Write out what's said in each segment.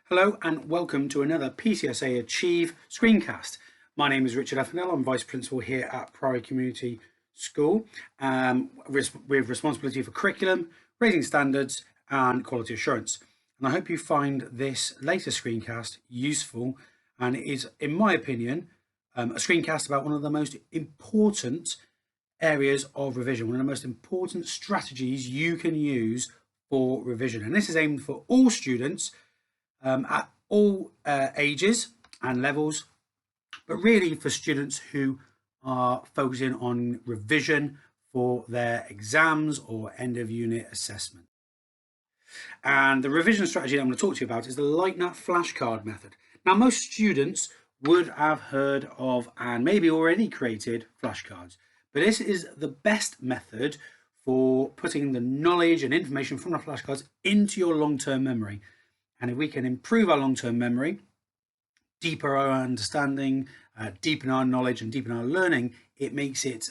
Hello and welcome to another PCSAchieve screencast. My name is Richard Uffendell. I'm Vice Principal here at Priory Community School with responsibility for curriculum, raising standards and quality assurance. And I hope you find this latest screencast useful, and it is, in my opinion, a screencast about one of the most important areas of revision, one of the most important strategies you can use for revision. And this is aimed for all students at all ages and levels, but really for students who are focusing on revision for their exams or end of unit assessment. And the revision strategy that I'm going to talk to you about is the Lightnut flashcard method. Now, most students would have heard of and maybe already created flashcards, but this is the best method for putting the knowledge and information from the flashcards into your long-term memory. And if we can improve our long-term memory, deepen our understanding, deepen our knowledge and deepen our learning, it makes it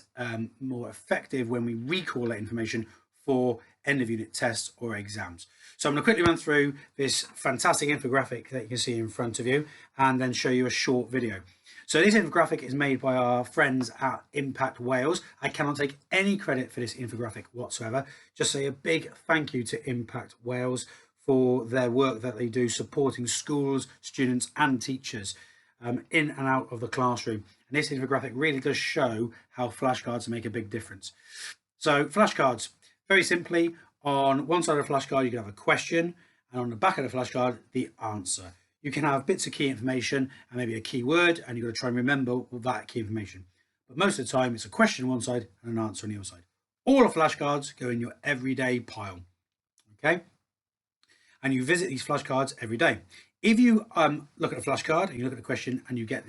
more effective when we recall that information for end of unit tests or exams. So I'm going to quickly run through this fantastic infographic that you can see in front of you and then show you a short video. So this infographic is made by our friends at Impact Wales. I cannot take any credit for this infographic whatsoever. Just say a big thank you to Impact Wales for their work that they do supporting schools, students and teachers in and out of the classroom. And this infographic really does show how flashcards make a big difference. So flashcards, very simply, on one side of the flashcard you can have a question, and on the back of the flashcard the answer. You can have bits of key information and maybe a key word, and you've got to try and remember that key information. But most of the time it's a question on one side and an answer on the other side. All the flashcards go in your everyday pile, okay? And you visit these flashcards every day. If you look at a flashcard and you look at the question and you get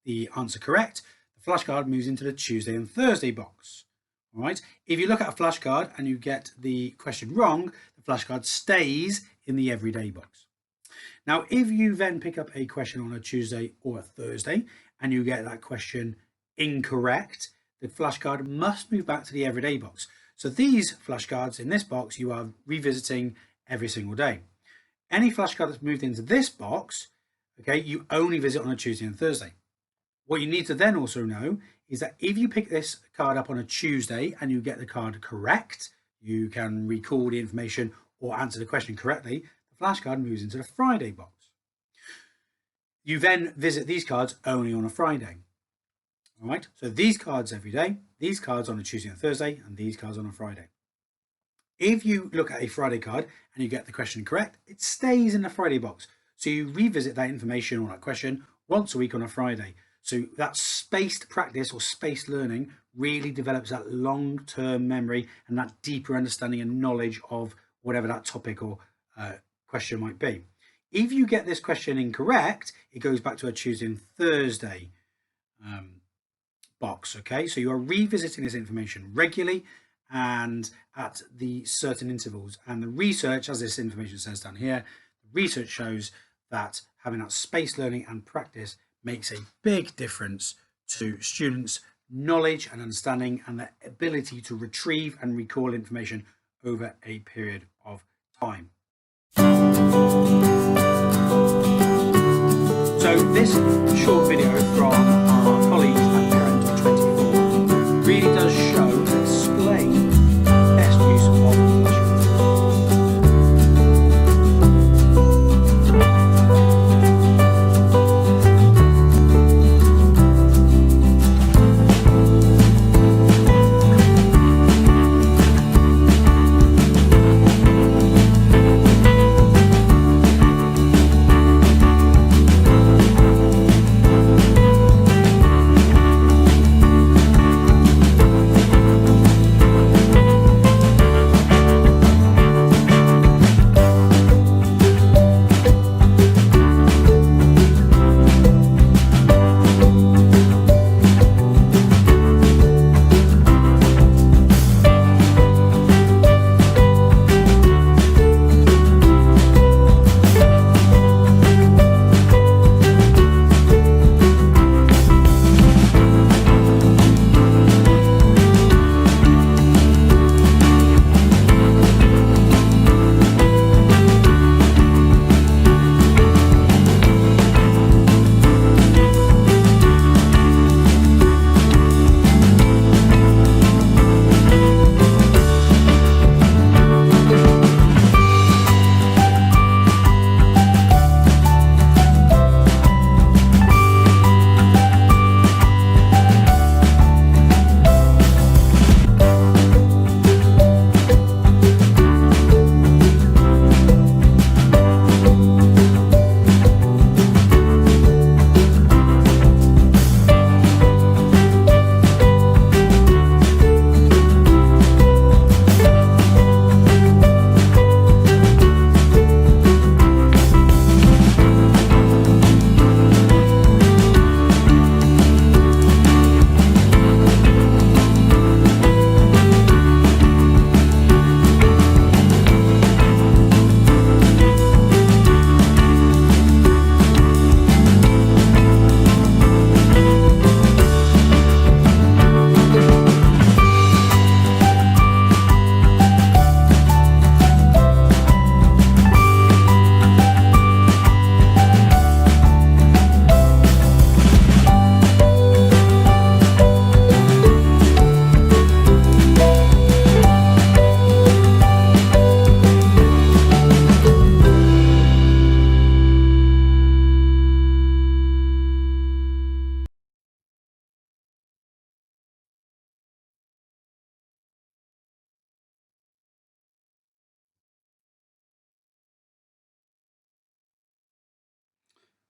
the answer correct, the flashcard moves into the Tuesday and Thursday box. All right. If you look at a flashcard and you get the question wrong, the flashcard stays in the everyday box. Now, if you then pick up a question on a Tuesday or a Thursday and you get that question incorrect, the flashcard must move back to the everyday box. So these flashcards in this box you are revisiting every single day. Any flashcard that's moved into this box, okay, you only visit on a Tuesday and Thursday. What you need to then also know is that if you pick this card up on a Tuesday and you get the card correct, you can recall the information or answer the question correctly, the flashcard moves into the Friday box. You then visit these cards only on a Friday. All right, so these cards every day, these cards on a Tuesday and Thursday, and these cards on a Friday. If you look at a Friday card and you get the question correct, it stays in the Friday box. So you revisit that information or that question once a week on a Friday. So that spaced practice or spaced learning really develops that long-term memory and that deeper understanding and knowledge of whatever that topic or question might be. If you get this question incorrect, it goes back to a Tuesday and Thursday box. Okay, so you are revisiting this information regularly and at the certain intervals, and the research, as this information says down here, the research shows that having that spaced learning and practice makes a big difference to students' knowledge and understanding and their ability to retrieve and recall information over a period of time. So this short video from our colleagues at Parent 24 really does show and explain the best use of flashcards.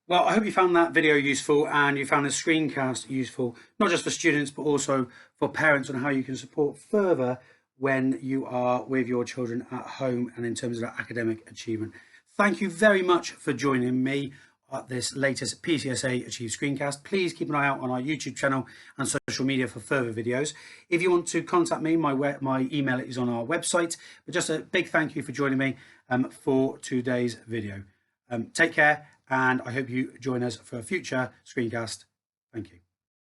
Well, I hope you found that video useful and you found this screencast useful, not just for students, but also for parents on how you can support further when you are with your children at home and in terms of their academic achievement. Thank you very much for joining me at this latest PCSAchieve screencast. Please keep an eye out on our YouTube channel and social media for further videos. If you want to contact me, my email is on our website. But just a big thank you for joining me for today's video. Take care, and I hope you join us for a future screencast. Thank you.